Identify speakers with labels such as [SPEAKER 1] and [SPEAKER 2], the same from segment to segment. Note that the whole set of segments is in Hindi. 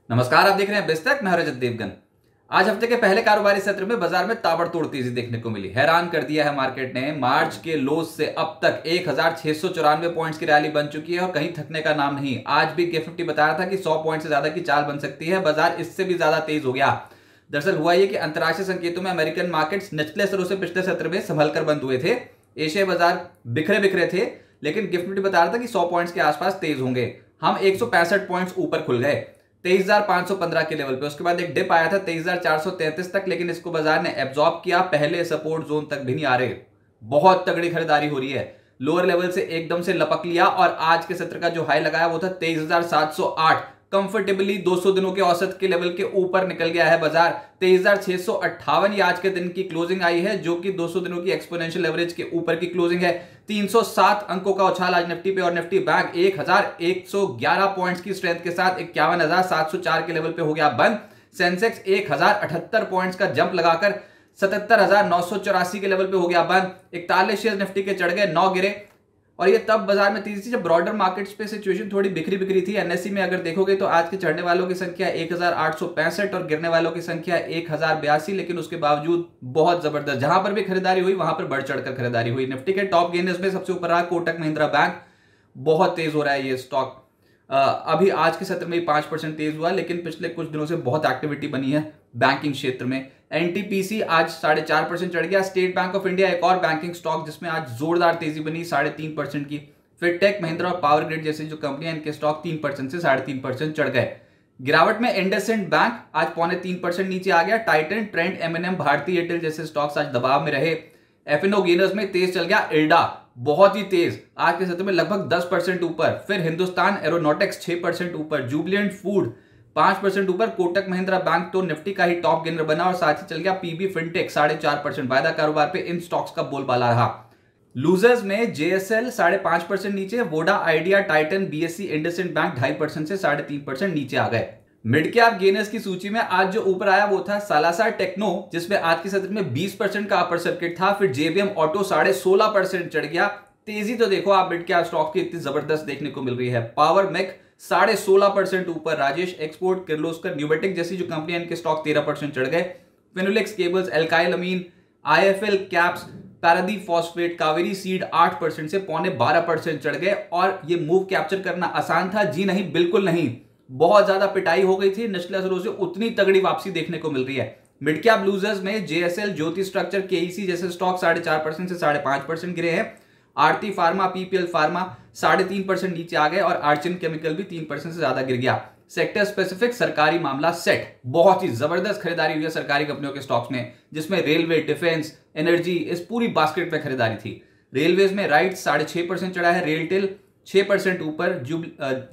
[SPEAKER 1] नमस्कार, आप देख रहे हैं बिस्तक। मैं रजत देवगन। आज हफ्ते के पहले कारोबारी सत्र में बाजार में ताबड़तोड़ तेजी देखने को मिली। हैरान कर दिया है मार्केट ने। मार्च के लोज से अब तक 1694 पॉइंट्स की रैली बन चुकी है और कहीं थकने का नाम नहीं। आज भी गिफ्ट निफ्टी बता रहा था कि 100 पॉइंट से ज्यादा की चाल बन सकती है। बाजार इससे भी ज्यादा तेज हो गया। दरअसल हुआ यह कि अंतर्राष्ट्रीय संकेतों में अमेरिकन मार्केट्स निचले स्तरों से पिछले सत्र में संभल कर बंद हुए थे। एशियाई बाजार बिखरे बिखरे थे, लेकिन गिफ्ट निफ्टी बता रहा था कि 100 पॉइंट्स के आसपास तेज होंगे। हम 165 पॉइंट्स ऊपर खुल गए 23,515 के लेवल पे। उसके बाद एक डिप आया था 23,433 तक, लेकिन इसको बाजार ने एब्जॉर्ब किया। पहले सपोर्ट जोन तक भी नहीं आ रहे। बहुत तगड़ी खरीदारी हो रही है। लोअर लेवल से एकदम से लपक लिया और आज के सत्र का जो हाई लगाया वो था 23,708। कंफर्टेबली 200 दिनों के औसत के लेवल के ऊपर निकल गया है बाजार। 23,658 ये आज के दिन की क्लोजिंग आई है, जो कि 200 दिनों की एक्सपोनेंशियल एवरेज के ऊपर की क्लोजिंग है। 307 अंकों का उछाल आज निफ्टी पे और निफ्टी बैंक 1111 पॉइंट्स की स्ट्रेंथ के साथ 51,704 के लेवल पे हो गया बंद। सेंसेक्स 1078 पॉइंट्स का जंप लगाकर 77,984 के लेवल पे हो गया बंद। 41 शेयर निफ्टी के चढ़ गए, 9 गिरे। और ये तब बाजार में तेजी थी जब ब्रॉडर मार्केट्स पे सिचुएशन थोड़ी बिखरी बिखरी थी। एनएससी में अगर देखोगे तो आज के चढ़ने वालों की संख्या 1865 और गिरने वालों की संख्या 1082, लेकिन उसके बावजूद बहुत जबरदस्त जहां पर भी खरीदारी हुई वहां पर बढ़ चढ़कर खरीदारी हुई। निफ्टी के टॉप गेनर्स में सबसे ऊपर रहा कोटक महिंद्रा बैंक। बहुत तेज हो रहा है ये स्टॉक। अभी आज के सत्र में 5% तेज हुआ, लेकिन पिछले कुछ दिनों से बहुत एक्टिविटी बनी है बैंकिंग क्षेत्र में। एनटीपीसी आज 4.5% चढ़ गया। स्टेट बैंक ऑफ इंडिया एक और बैंकिंग स्टॉक जिसमें आज जोरदार तेजी बनी 3.5% की। फिर टेक महिंद्रा और पावर ग्रिड जैसे जो कंपनियां, इनके स्टॉक 3% से 3.5% चढ़ गए। गिरावट में इंडसइंड बैंक आज 0.25% नीचे आ गया। टाइटन, ट्रेंड, एमएनएम, भारती एयरटेल जैसे स्टॉक्स आज दबाव में रहे। एफएनओ गेनर्स में तेज चल गया इल्डा, बहुत ही तेज, आज के सत्र में लगभग 10% ऊपर। फिर हिंदुस्तान एरोनॉटिक्स 6% ऊपर। जुबिलेंट फूड 5% ऊपर। कोटक महिंद्रा बैंक तो निफ्टी का ही टॉप गेनर बना और साथ ही चल गया पीबी फिनटेक 4.5%। वायदा कारोबार पे इन स्टॉक्स का बोलबाला रहा। लूजर्स में जेएसएल 5.5% नीचे। Voda, idea, Titan, BSc, IndusInd bank 2.5% से 3.5% नीचे आ गए। मिड कैप गेनर्स की सूची में आज जो ऊपर आया वो था सालासार टेक्नो, जिसमें आज के सत्र में 20% का अपर सर्किट था। फिर जेबीएम ऑटो 16.5% चढ़ गया। तेजी तो देखो आप मिड कैप स्टॉक की इतनी जबरदस्त देखने को मिल रही है। पावर मेक 16.5% ऊपर। राजेश एक्सपोर्ट, किर्लोस्कर, न्यूमेटिक जैसी जो कंपनियां, इनके स्टॉक 13% चढ़ गए। Finolex Cables, Alkyl Amine, IFL Caps, Paradeep Phosphate, Kaveri Seed 8% से 12.25% चढ़ गए। और ये मूव कैप्चर करना आसान था? जी नहीं, बिल्कुल नहीं। बहुत ज्यादा पिटाई हो गई थी निचले स्तरों से, उतनी तगड़ी वापसी देखने को मिल रही है। मिड कैप लूजर्स में जेएसएल, ज्योति स्ट्रक्चर, केईसी जैसे स्टॉक 4.5% से 5.5% गिरे हैं। आरती फार्मा, पीपीएल फार्मा 3.5% नीचे आ गए और आर्चिन केमिकल भी 3% से ज्यादा गिर गया। सेक्टर स्पेसिफिक सरकारी मामला सेट, बहुत ही जबरदस्त खरीदारी हुई है सरकारी कंपनियों के स्टॉक्स में, जिसमें रेलवे, डिफेंस, एनर्जी, इस पूरी बास्केट में खरीदारी थी। रेलवेज में राइट 6.5% चढ़ा है। रेलटेल 6% ऊपर।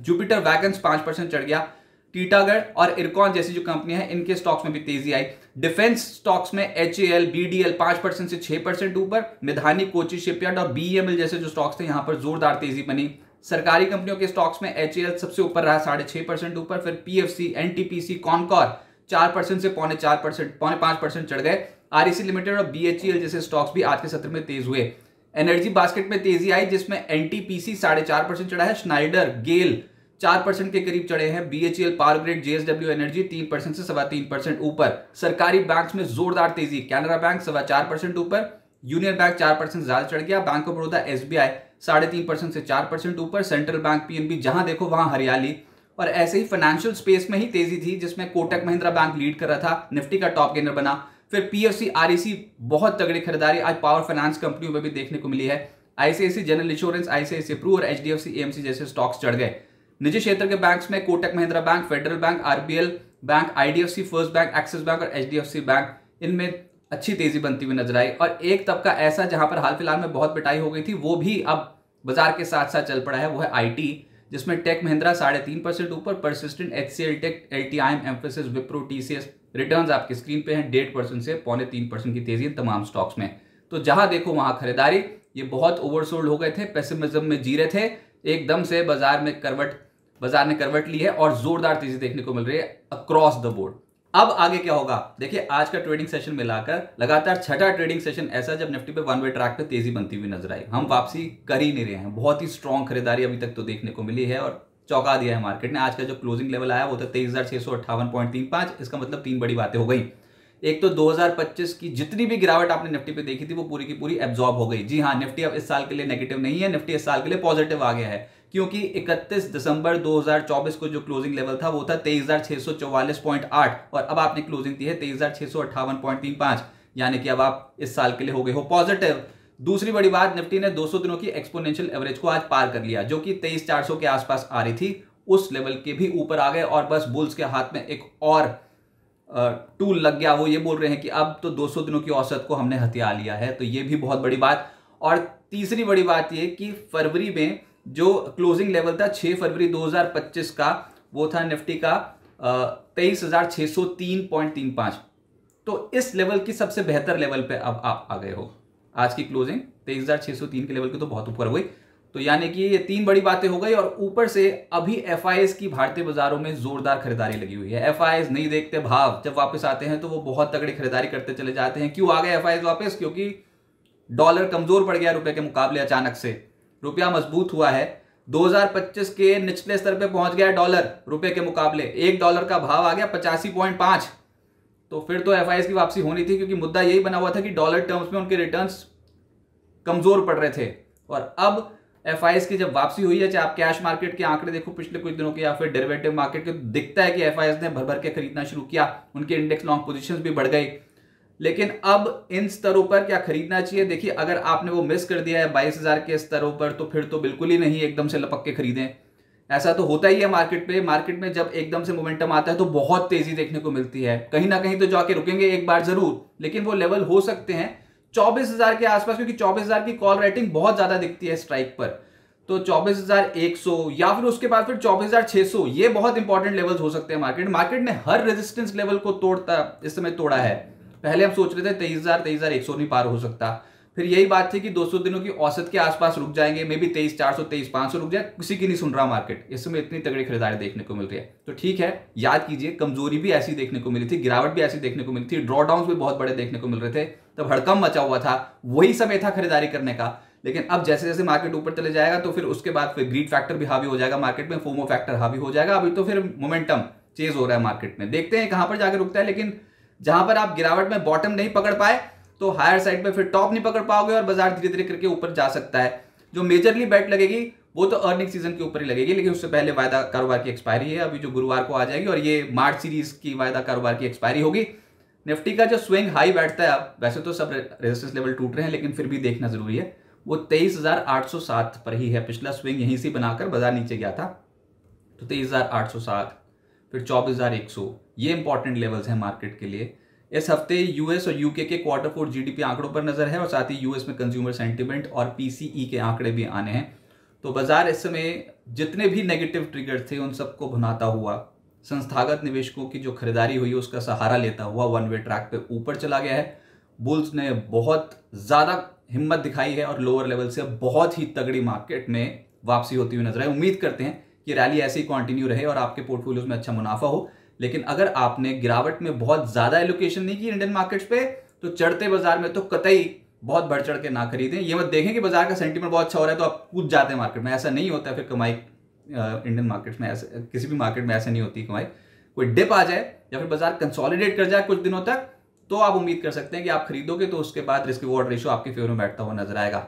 [SPEAKER 1] जुपिटर वैगन्स 5% चढ़ गया। टीटागढ़ और इरकॉन जैसी जो कंपनियां हैं, इनके स्टॉक्स में भी तेजी आई। डिफेंस स्टॉक्स में एचएएल, बीडीएल 5% से 6% ऊपर। मिधानी, कोची शिपयार्ड और बीईएमएल जैसे जो स्टॉक्स थे, यहां पर जोरदार तेजी बनी। सरकारी कंपनियों के स्टॉक्स में एचएएल सबसे ऊपर रहा 6.5% ऊपर। फिर पीएफसी, एनटीपीसी, कॉनकॉर 4% से 4.5% चढ़ गए। आरईसी लिमिटेड और बीएचईएल जैसे स्टॉक्स भी आज के सत्र में तेज हुए। एनर्जी बास्केट में तेजी आई, जिसमें एनटीपीसी 4.5% चढ़ा है। स्नाइडर, गेल 4% के करीब चढ़े हैं। BHEL, power grid, JSW energy 3% से 3.25% ऊपर। सरकारी बैंक्स में जोरदार तेजी। कैनरा बैंक 4.25% ऊपर। यूनियन बैंक 4% ज्यादा चढ़ गया। बैंक ऑफ बड़ौदा, एसबीआई 3.5% से 4% ऊपर। सेंट्रल बैंक, पीएनबी, जहां देखो वहां हरियाली। और ऐसे ही फाइनेंशियल स्पेस में ही तेजी थी, जिसमें कोटक महिंद्रा बैंक लीड कर रहा था, निफ्टी का टॉप गेनर बना। फिर पीएफसी, आरईसी, बहुत तगड़ी खरीदारी आज पावर फाइनेंस कंपनियों में भी देखने को मिली है। ICICI general insurance, ICICI Pru और एचडीएफसी एएमसी जैसे स्टॉक्स चढ़ गए। निजी क्षेत्र के बैंक्स में Kotak Mahindra bank, federal bank, RBL bank, IDFC first bank, Axis bank और एचडीएफसी बैंक, इनमें अच्छी तेजी बनती हुई नजर आई। और एक तबका ऐसा जहां पर हाल फिलहाल में बहुत पिटाई हो गई थी, वो भी अब बाजार के साथ साथ चल पड़ा है, वो है आईटी, जिसमें टेक महिंद्रा 3.5% ऊपर। Persistent, HCL Tech, LTIM, Mphasis, Wipro, TCS, returns आपकी स्क्रीन पे हैं। 1.5% से 3.25% की तेजी तमाम स्टॉक्स में। तो जहां देखो वहां खरीदारी। ये बहुत ओवरसोल्ड हो गए थे, पेसिमिज्म में जी रहे थे, एकदम से बाजार ने करवट ली है और जोरदार तेजी देखने को मिल रही है अक्रॉस द बोर्ड। अब आगे क्या होगा, देखिए आज का ट्रेडिंग सेशन मिलाकर लगातार छठा ट्रेडिंग सेशन ऐसा जब निफ्टी पे वन वे ट्रैक पे तेजी बनती हुई नजर आई। हम वापसी कर ही नहीं रहे हैं, बहुत ही स्ट्रॉन्ग खरीदारी अभी तक तो देखने को मिली है और चौंका दिया है मार्केट ने। आज का जो क्लोजिंग लेवल आया वो था 23,658.35। इसका मतलब 3 बड़ी बातें हो गई। एक तो 2025 की जितनी भी गिरावट आपने निफ्टी पे देखी थी वो पूरी की पूरी एब्जॉर्ब हो गई। जी हाँ, निफ्टी अब इस साल के लिए नेगेटिव नहीं है, निफ्टी इस साल के लिए पॉजिटिव आ गया है, क्योंकि 31 दिसंबर 2024 को जो क्लोजिंग लेवल था वो था 23,644.8 और अब आपने क्लोजिंग दी है 23,658.35, यानी कि अब आप इस साल के लिए हो गए हो पॉजिटिव। दूसरी बड़ी बात, निफ्टी ने 200 दिनों की एक्सपोनेंशियल एवरेज को आज पार कर लिया, जो कि 23,400 के आसपास आ रही थी, उस लेवल के भी ऊपर आ गए और बस बुल्स के हाथ में एक और टूल लग गया। वो ये बोल रहे हैं कि अब तो 200 दिनों की औसत को हमने हथिया लिया है, तो ये भी बहुत बड़ी बात। और तीसरी बड़ी बात ये कि फरवरी में जो क्लोजिंग लेवल था 6 फरवरी 2025 का, वो था निफ्टी का 23,603.35। तो इस लेवल की सबसे बेहतर लेवल पे अब आप आ गए हो। आज की क्लोजिंग 23,603 के लेवल की तो बहुत ऊपर हो गई। तो यानी कि ये 3 बड़ी बातें हो गई और ऊपर से अभी एफआईएस की भारतीय बाजारों में जोरदार खरीदारी लगी हुई है। एफआईएस नहीं देखते भाव, जब वापस आते हैं तो वो बहुत तगड़ी खरीदारी करते चले जाते हैं। क्यों आ गए एफआईएस वापस? क्योंकि डॉलर कमजोर पड़ गया रुपए के मुकाबले, अचानक से रुपया मजबूत हुआ है। 2025 के निचले स्तर पे पहुंच गया डॉलर रुपए के मुकाबले, $1 का भाव आ गया 85.5। तो फिर तो एफआईएस की वापसी होनी थी, क्योंकि मुद्दा यही बना हुआ था कि डॉलर टर्म्स में उनके रिटर्न्स कमजोर पड़ रहे थे। और अब एफआईएस की जब वापसी हुई है, चाहे आप कैश मार्केट के आंकड़े देखो पिछले कुछ दिनों के या फिर डेरिवेटिव मार्केट के, तो दिखता है कि एफआईएस ने भर भर के खरीदना शुरू किया, उनके इंडेक्स लॉन्ग पोजीशंस भी बढ़ गई। लेकिन अब इन स्तरों पर क्या खरीदना चाहिए? देखिए, अगर आपने वो मिस कर दिया है 22,000 के स्तरों पर, तो फिर तो बिल्कुल ही नहीं एकदम से लपक के खरीदें। ऐसा तो होता ही है मार्केट पे। मार्केट में जब एकदम से मोमेंटम आता है तो बहुत तेजी देखने को मिलती है, कहीं ना कहीं तो जाके रुकेंगे एक बार जरूर, लेकिन वो लेवल हो सकते हैं 24,000 के आसपास, क्योंकि 24,000 की कॉल रेटिंग बहुत ज्यादा दिखती है स्ट्राइक पर। तो 24,100 या फिर उसके बाद फिर 24,600, ये बहुत इंपॉर्टेंट लेवल्स हो सकते हैं। मार्केट ने हर रेजिस्टेंस लेवल को इस समय तोड़ा है। पहले हम सोच रहे थे 23,000 23,100 नहीं पार हो सकता, फिर यही बात थी कि 200 दिनों की औसत के आसपास रुक जाएंगे, मे बी 23,400 23,500 रुक जाए, किसी की नहीं सुन रहा मार्केट। इस समय इतनी तगड़ी खरीदारी देखने को मिल रही है, तो ठीक है, याद कीजिए कमजोरी भी ऐसी देखने को मिली थी, गिरावट भी ऐसी देखने को मिली थी, ड्रॉडाउन भी बहुत बड़े देखने को मिल रहे थे, तब हड़कंप मचा हुआ था, वही समय था खरीदारी करने का। लेकिन अब जैसे जैसे मार्केट ऊपर चले जाएगा तो फिर उसके बाद फिर ग्रीड फैक्टर भी हावी हो जाएगा मार्केट में, फोमो फैक्टर हावी हो जाएगा। अभी तो फिर मोमेंटम चेज हो रहा है मार्केट में, देखते हैं कहां पर जाकर रुकता है। लेकिन जहां पर आप गिरावट में बॉटम नहीं पकड़ पाए तो हायर साइड पे फिर टॉप नहीं पकड़ पाओगे और बाजार धीरे धीरे करके ऊपर जा सकता है। जो मेजरली बेट लगेगी वो तो अर्निंग सीजन के ऊपर ही लगेगी, लेकिन उससे पहले वायदा कारोबार की एक्सपायरी है अभी जो गुरुवार को आ जाएगी, और ये मार्च सीरीज की वायदा कारोबार की एक्सपायरी होगी। निफ्टी का जो स्विंग हाई बैठता है, अब वैसे तो सब रेजिस्टेंस लेवल टूट रहे हैं, लेकिन फिर भी देखना जरूरी है, वो 23,807 पर ही है। पिछला स्विंग यहीं से बनाकर बाजार नीचे गया था, तो 23,807, फिर 24,100, ये इंपॉर्टेंट लेवल्स हैं मार्केट के लिए। इस हफ्ते यूएस और यूके के क्वार्टर 4 जीडीपी आंकड़ों पर नजर है, और साथ ही यूएस में कंज्यूमर सेंटीमेंट और पीसीई के आंकड़े भी आने हैं। तो बाजार इस समय जितने भी नेगेटिव ट्रिगर थे उन सबको भुनाता हुआ, संस्थागत निवेशकों की जो खरीदारी हुई उसका सहारा लेता हुआ वन वे ट्रैक पे ऊपर चला गया है। बुल्स ने बहुत ज्यादा हिम्मत दिखाई है और लोअर लेवल से बहुत ही तगड़ी मार्केट में वापसी होती हुई नजर है। उम्मीद करते हैं कि रैली ऐसे ही कंटिन्यू रहे और आपके पोर्टफोलियोज में अच्छा मुनाफा हो। लेकिन अगर आपने गिरावट में बहुत ज्यादा एलोकेशन नहीं की इंडियन मार्केट्स पे, तो चढ़ते बाजार में तो कतई बहुत बढ़ चढ़ के ना खरीदें। ये मत देखें कि बाजार का सेंटीमेंट बहुत अच्छा हो रहा है तो आप कूद जाते हैं मार्केट में, ऐसा नहीं होता है। फिर कमाई इंडियन मार्केट्स में ऐसे, किसी भी मार्केट में ऐसे नहीं होती कमाई। कोई डिप आ जाए या फिर बाजार कंसोलिडेट कर जाए कुछ दिनों तक, तो आप उम्मीद कर सकते हैं कि आप खरीदोगे तो उसके बाद रिस्क रिवॉर्ड रेशियो आपके फेवर में बैठता हुआ नजर आएगा।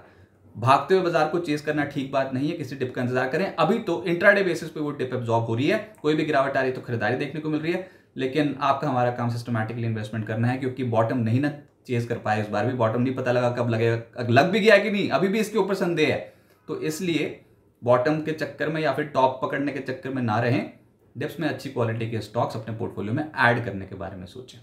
[SPEAKER 1] भागते हुए बाजार को चेस करना ठीक बात नहीं है, किसी डिप का इंतजार करें। अभी तो इंट्राडे बेसिस पे वो डिप एब्जॉर्ब हो रही है, कोई भी गिरावट आ रही है तो खरीदारी देखने को मिल रही है। लेकिन आपका हमारा काम सिस्टमैटिकली इन्वेस्टमेंट करना है, क्योंकि बॉटम नहीं ना चेस कर पाए, इस बार भी बॉटम नहीं पता लगा कब लगेगा, लग भी गया कि नहीं अभी भी इसके ऊपर संदेह है। तो इसलिए बॉटम के चक्कर में या फिर टॉप पकड़ने के चक्कर में ना रहें, डिप्स में अच्छी क्वालिटी के स्टॉक्स अपने पोर्टफोलियो में ऐड करने के बारे में सोचें।